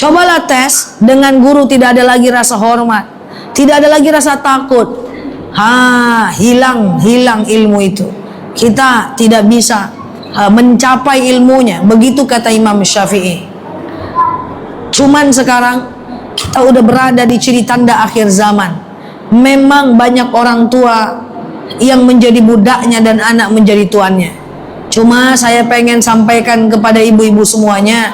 Cobalah tes dengan guru, tidak ada lagi rasa hormat, tidak ada lagi rasa takut. Hilang ilmu itu. Kita tidak bisa mencapai ilmunya. Begitu kata Imam Syafi'i. Cuman sekarang kita udah berada di ciri tanda akhir zaman. Memang banyak orang tua yang menjadi budaknya dan anak menjadi tuannya. Cuma saya pengen sampaikan kepada ibu-ibu semuanya,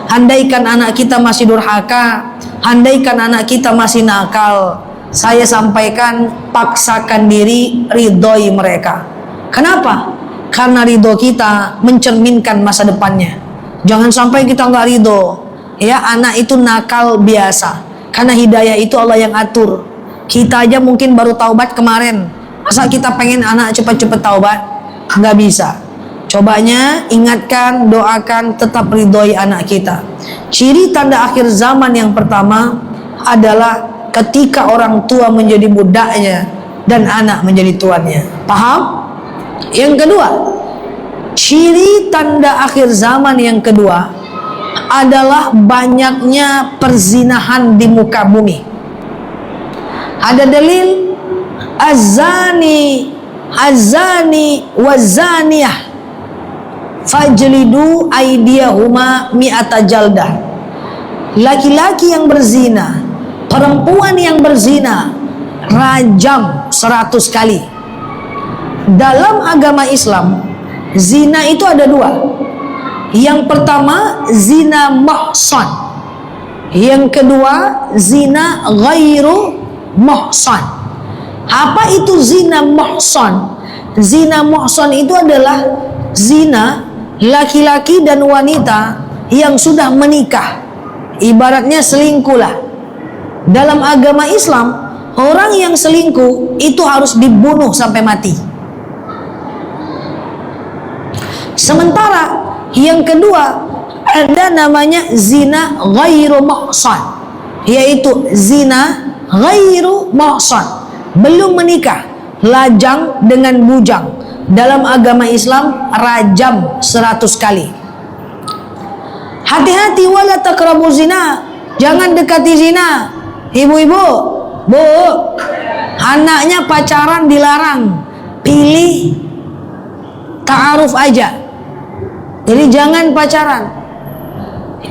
andaikan anak kita masih durhaka, andaikan anak kita masih nakal, saya sampaikan, paksakan diri, ridhoi mereka. Kenapa? Karena ridho kita mencerminkan masa depannya. Jangan sampai kita nggak ridho. Ya, anak itu nakal biasa. Karena hidayah itu Allah yang atur. Kita aja mungkin baru taubat kemarin. Masa kita pengen anak cepat-cepat taubat? Nggak bisa. Cobanya ingatkan, doakan, tetap ridhoi anak kita. Ciri tanda akhir zaman yang pertama adalah ketika orang tua menjadi budaknya dan anak menjadi tuannya. Paham? Yang kedua, ciri tanda akhir zaman yang kedua adalah banyaknya perzinahan di muka bumi. Ada dalil azani wazaniyah fajlidu aydiyahuma mi'ata jaldah. Laki-laki yang berzina, perempuan yang berzina, rajam 100 kali. Dalam agama Islam, zina itu ada dua. Yang pertama, zina muhsan. Yang kedua, zina ghairu muhsan. Apa itu zina muhsan? Zina muhsan itu adalah zina laki-laki dan wanita yang sudah menikah. Ibaratnya selingkuh lah. Dalam agama Islam, orang yang selingkuh itu harus dibunuh sampai mati. Sementara yang kedua ada namanya zina ghairu muhsan, yaitu zina ghairu muhsan, belum menikah, lajang dengan bujang. Dalam agama Islam rajam 100 kali. Hati-hati, wala taqrabu zina, jangan dekati zina. Ibu-ibu, bu, anaknya pacaran dilarang, pilih ta'aruf aja. Jadi jangan pacaran.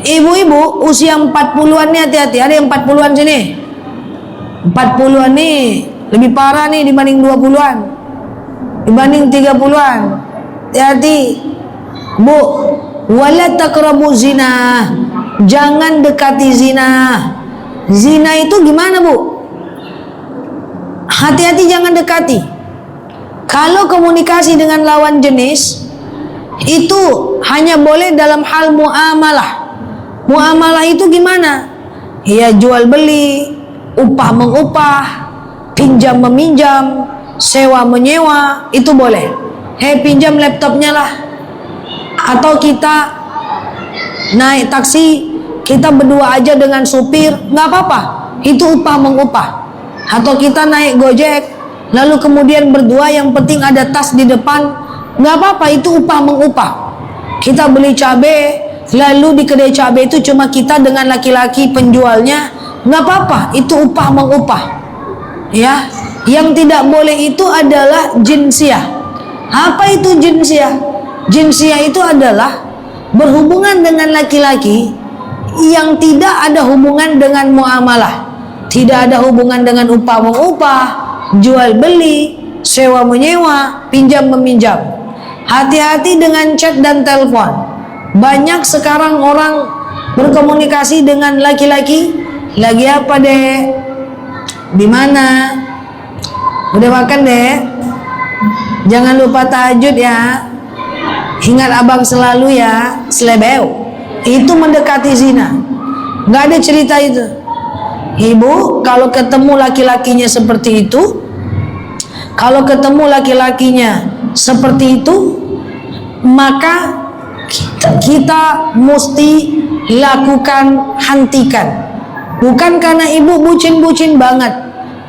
Ibu-ibu usia 40-an nih, hati-hati. Ada yang 40-an sini. 40-an nih lebih parah nih dibanding 20-an, dibanding 30-an. Hati-hati, bu, wala taqrabu zina, jangan dekati zina. Zina itu gimana, bu? Hati-hati, jangan dekati. Kalau komunikasi dengan lawan jenis itu hanya boleh dalam hal muamalah. Muamalah itu gimana? Ya, jual beli, upah mengupah, pinjam meminjam, sewa menyewa, itu boleh. Pinjam laptopnya lah. Atau kita naik taksi, kita berdua aja dengan supir, nggak apa-apa, itu upah mengupah. Atau kita naik Gojek, lalu kemudian berdua, yang penting ada tas di depan, nggak apa-apa, itu upah mengupah. Kita beli cabai, lalu di kedai cabai itu cuma kita dengan laki-laki penjualnya, nggak apa-apa, itu upah mengupah. Ya, yang tidak boleh itu adalah jinsiah. Apa itu jinsiah? Jinsiah itu adalah berhubungan dengan laki-laki yang tidak ada hubungan dengan muamalah, tidak ada hubungan dengan upah mengupah, jual beli, sewa menyewa, pinjam meminjam. Hati-hati dengan chat dan telepon. Banyak sekarang orang berkomunikasi dengan laki-laki, lagi apa deh, di mana, udah makan deh, jangan lupa tahajud ya, ingat abang selalu ya, selebeu. Itu mendekati zina. Nggak ada cerita itu. Ibu, kalau ketemu laki-lakinya seperti itu, kalau ketemu laki-lakinya seperti itu, maka kita mesti lakukan, hentikan. Bukan karena ibu bucin-bucin banget,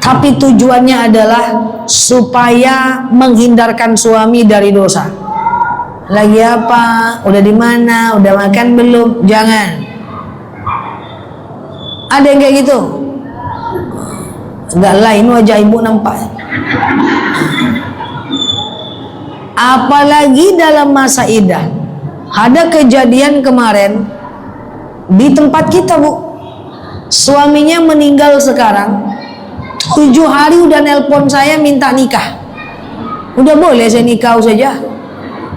tapi tujuannya adalah supaya menghindarkan suami dari dosa. Lagi apa? Udah di mana? Udah makan belum? Jangan. Ada yang kayak gitu? Enggak lain wajah ibu nampak. Apalagi dalam masa idah. Ada kejadian kemarin di tempat kita, Bu. Suaminya meninggal sekarang. 7 hari udah nelpon saya minta nikah. Udah boleh saya nikah saja.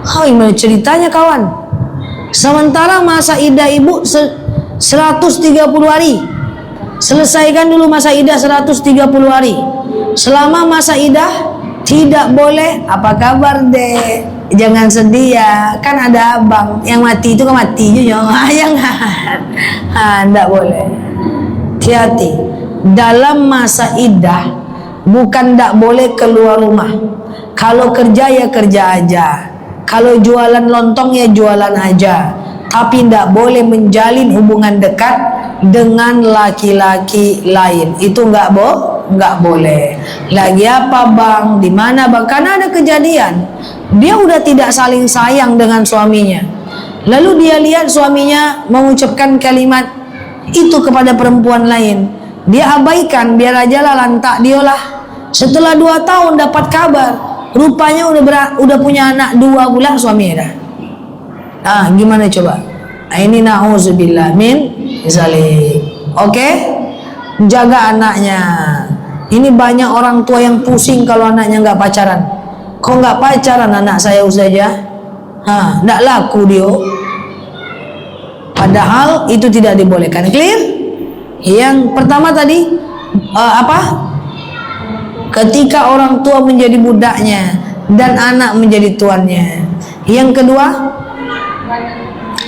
Oh, gimana ceritanya kawan? Sementara masa idah ibu 130 hari. Selesaikan dulu masa idah 130 hari. Selama masa idah tidak boleh. Apa kabar dek? Jangan sedih ya. Kan ada abang yang mati itu kan mati juga. Jangan. Tidak boleh. Hati-hati. Dalam masa iddah bukan tidak boleh keluar rumah. Kalau kerja ya kerja aja. Kalau jualan lontong ya jualan aja. Tapi tidak boleh menjalin hubungan dekat dengan laki-laki lain. Itu nggak boleh. Lagi apa bang? Di mana bang? Karena ada kejadian. Dia udah tidak saling sayang dengan suaminya. Lalu dia lihat suaminya mengucapkan kalimat itu kepada perempuan lain. Dia abaikan, biar aja lah lantak diolah. Setelah 2 tahun dapat kabar, rupanya udah punya anak 2 pula suaminya dah. Gimana coba? Ini na'udzubillah min zalik. Oke? Jaga anaknya. Ini banyak orang tua yang pusing kalau anaknya nggak pacaran. Kok nggak pacaran anak saya saja? Nggak laku dia. Padahal itu tidak dibolehkan. Clear? Yang pertama tadi ketika orang tua menjadi budaknya dan anak menjadi tuannya. Yang kedua,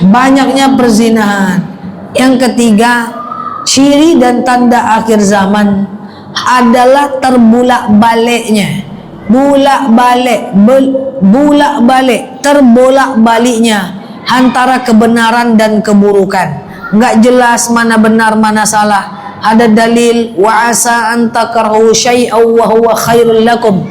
banyaknya perzinahan. Yang ketiga, ciri dan tanda akhir zaman adalah terbolak-baliknya. Terbolak-baliknya antara kebenaran dan keburukan. Enggak jelas mana benar mana salah. Ada dalil wa asa an takrahu syai'aw wa huwa khairul lakum.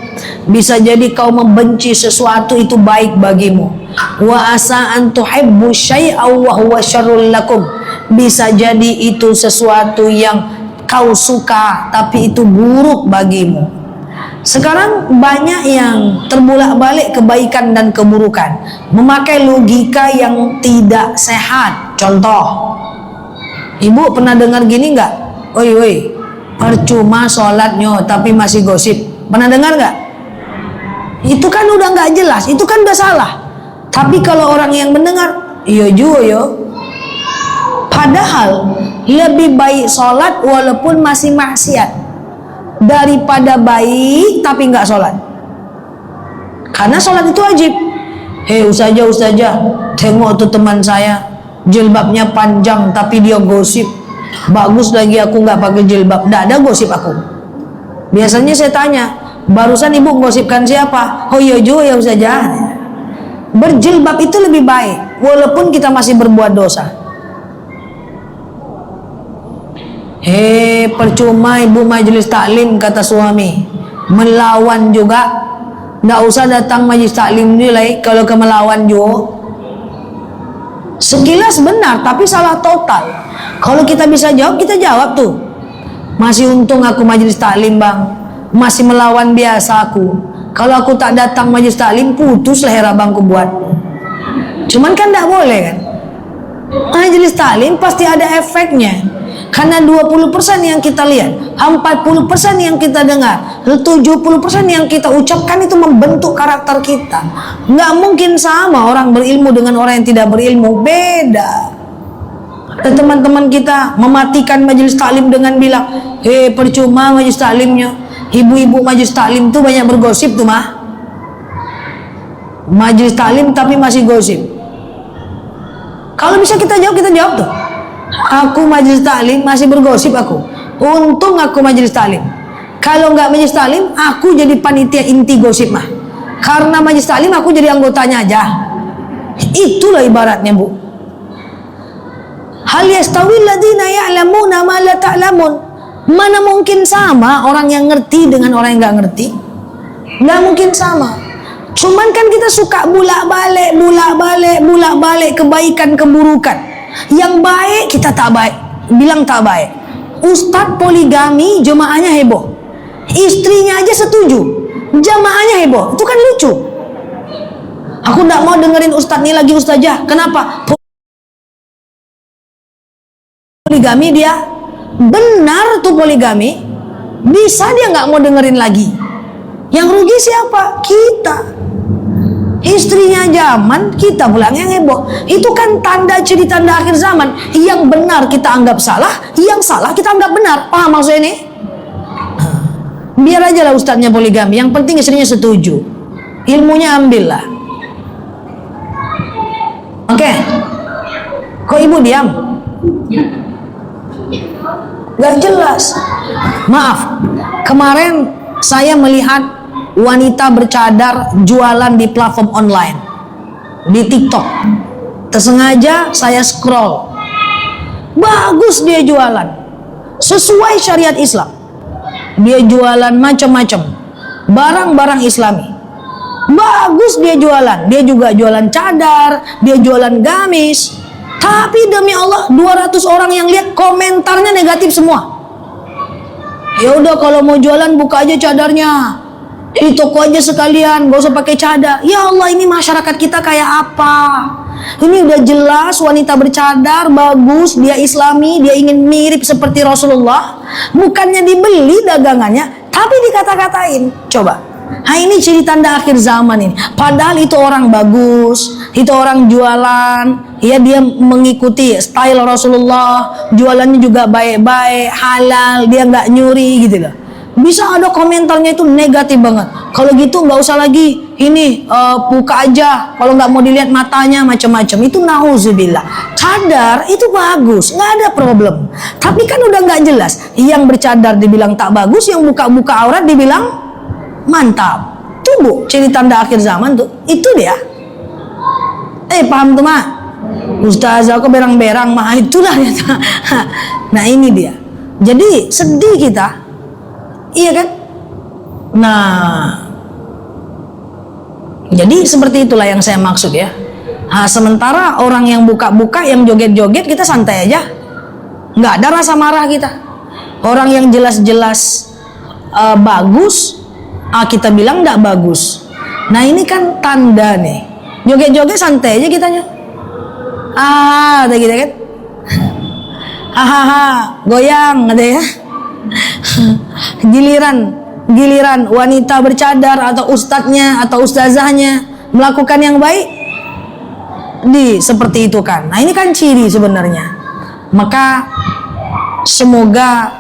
Bisa jadi kau membenci sesuatu itu baik bagimu. Wa asa an tuhibbu syai'aw wa huwa syarrul lakum. Bisa jadi itu sesuatu yang kau suka tapi itu buruk bagimu. Sekarang banyak yang terbolak-balik kebaikan dan keburukan, memakai logika yang tidak sehat. Contoh, ibu pernah dengar gini nggak? Oi, percuma sholatnya tapi masih gosip. Pernah dengar nggak? Itu kan udah nggak jelas, itu kan udah salah. Tapi kalau orang yang mendengar, iya juga yo. Padahal lebih baik sholat walaupun masih maksiat daripada baik tapi nggak sholat. Karena sholat itu wajib. Ustazah, tengok tuh teman saya jilbabnya panjang tapi dia gosip. Bagus lagi aku nggak pakai jilbab. Nggak ada gosip aku. Biasanya saya tanya, barusan ibu gosipkan siapa? Oh iya juga ya ustazah. Berjilbab itu lebih baik walaupun kita masih berbuat dosa. Percuma ibu majelis taklim, kata suami, melawan juga. Nggak usah datang majelis taklim nilai kalau ke melawan juga. Sekilas benar tapi salah total. Kalau kita bisa jawab, kita jawab tuh. Masih untung aku majelis taklim bang, masih melawan biasa aku. Kalau aku tak datang majelis taklim, putus leher abangku buat. Cuman kan nggak boleh kan. Majelis taklim pasti ada efeknya. Karena 20% yang kita lihat, 40% yang kita dengar, 70% yang kita ucapkan itu membentuk karakter kita. Nggak mungkin sama orang berilmu dengan orang yang tidak berilmu, beda. Ada teman-teman kita mematikan majelis taklim dengan bilang, percuma majelis taklimnya. Ibu-ibu majelis taklim tuh banyak bergosip tuh mah. Majelis taklim tapi masih gosip. Kalau bisa kita jawab tuh. Aku majelis taklim masih bergosip aku. Untung aku majelis taklim. Kalau nggak majelis taklim, aku jadi panitia inti gosip mah. Karena majelis taklim aku jadi anggotanya aja. Itulah ibaratnya bu. Hal yastawil ladina ya'lamuna ma la ta'lamun. Mana mungkin sama orang yang ngerti dengan orang yang nggak ngerti? Nggak mungkin sama. Cuman kan kita suka bulak-balik kebaikan keburukan. Yang baik kita tak baik, bilang tak baik. Ustadz poligami, jemaahnya heboh. Istrinya aja setuju, jamaahnya heboh. Itu kan lucu. Aku tidak mau dengerin ustadz ini lagi, ustazah. Kenapa? Poligami dia benar tuh poligami, bisa dia nggak mau dengerin lagi. Yang rugi siapa? Kita. Istrinya zaman, kita pulang yang heboh. Itu kan ciri tanda akhir zaman. Yang benar kita anggap salah, yang salah kita anggap benar. Paham maksud ini? Biar aja lah ustadznya poligami, yang penting istrinya setuju, ilmunya ambillah. Oke. Kok ibu diam? Gak jelas. Maaf, kemarin saya melihat wanita bercadar jualan di platform online, di TikTok. Tersengaja saya scroll. Bagus dia jualan, sesuai syariat Islam. Dia jualan macam-macam barang-barang Islami. Bagus dia jualan. Dia juga jualan cadar, dia jualan gamis. Tapi demi Allah 200 orang yang lihat komentarnya negatif semua. Ya udah kalau mau jualan buka aja cadarnya, di toko aja sekalian, gak usah pakai cadar. Ya Allah, ini masyarakat kita kayak apa? Ini udah jelas wanita bercadar bagus, dia Islami, dia ingin mirip seperti Rasulullah. Bukannya dibeli dagangannya, tapi dikata-katain. Coba. Nah ini ciri tanda akhir zaman ini. Padahal itu orang bagus, itu orang jualan, ya dia mengikuti style Rasulullah, jualannya juga baik-baik, halal, dia nggak nyuri gitu loh. Bisa ada komentarnya itu negatif banget. Kalau gitu nggak usah lagi ini buka aja. Kalau nggak mau dilihat matanya macam-macam. Itu nauzubillah. Cadar itu bagus, nggak ada problem. Tapi kan udah nggak jelas. Yang bercadar dibilang tak bagus, yang buka-buka aurat dibilang mantap. Tuh bu, ciri tanda akhir zaman tuh. Itu dia. Paham tuh mak? Ustazah kok berang-berang mah, itulah. Nah ini dia. Jadi sedih kita. Iya kan? Nah, jadi seperti itulah yang saya maksud ya. Nah, sementara orang yang buka-buka, yang joget-joget, kita santai aja, nggak ada rasa marah kita. Orang yang jelas-jelas bagus, kita bilang nggak bagus. Nah ini kan tanda nih. Joget-joget santai aja kitanya. Ada gitu kan? Hahaha, goyang ada ya. Giliran wanita bercadar atau ustadznya atau ustazahnya melakukan yang baik, seperti itu kan. Nah ini kan ciri sebenarnya. Maka semoga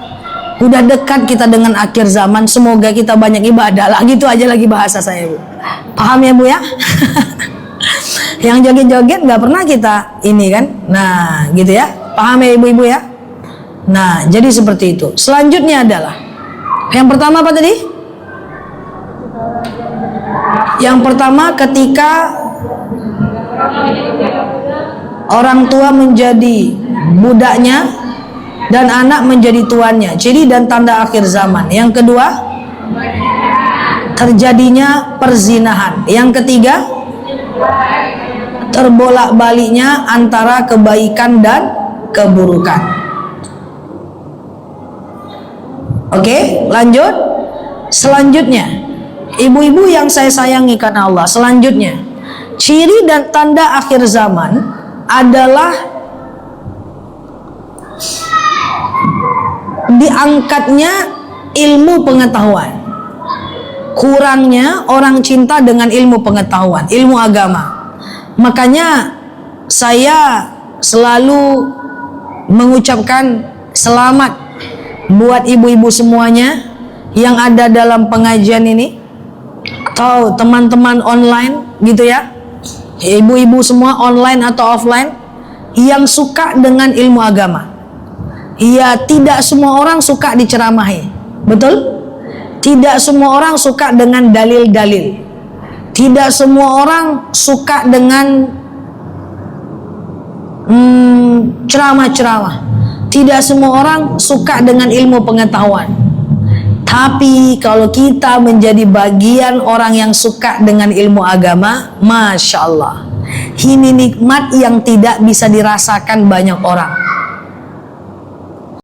udah dekat kita dengan akhir zaman, semoga kita banyak ibadah lah. Gitu aja lagi bahasa saya bu. Paham ya bu ya? Yang joget-joget nggak pernah kita ini kan. Nah gitu ya. Paham ya ibu-ibu ya? Nah jadi seperti itu. Selanjutnya adalah yang pertama apa tadi? Yang pertama ketika orang tua menjadi budaknya dan anak menjadi tuannya, ciri dan tanda akhir zaman. Yang kedua, terjadinya perzinahan. Yang ketiga, terbolak-baliknya antara kebaikan dan keburukan. Oke, lanjut. Selanjutnya, ibu-ibu yang saya sayangi karena Allah, selanjutnya, ciri dan tanda akhir zaman adalah diangkatnya ilmu pengetahuan. Kurangnya orang cinta dengan ilmu pengetahuan, ilmu agama. Makanya saya selalu mengucapkan selamat buat ibu-ibu semuanya yang ada dalam pengajian ini atau teman-teman online gitu ya, ibu-ibu semua online atau offline yang suka dengan ilmu agama. Ya tidak semua orang suka diceramahi, betul? Tidak semua orang suka dengan dalil-dalil. Tidak semua orang suka dengan ceramah-ceramah. Tidak semua orang suka dengan ilmu pengetahuan. Tapi kalau kita menjadi bagian orang yang suka dengan ilmu agama, Masya Allah, ini nikmat yang tidak bisa dirasakan banyak orang.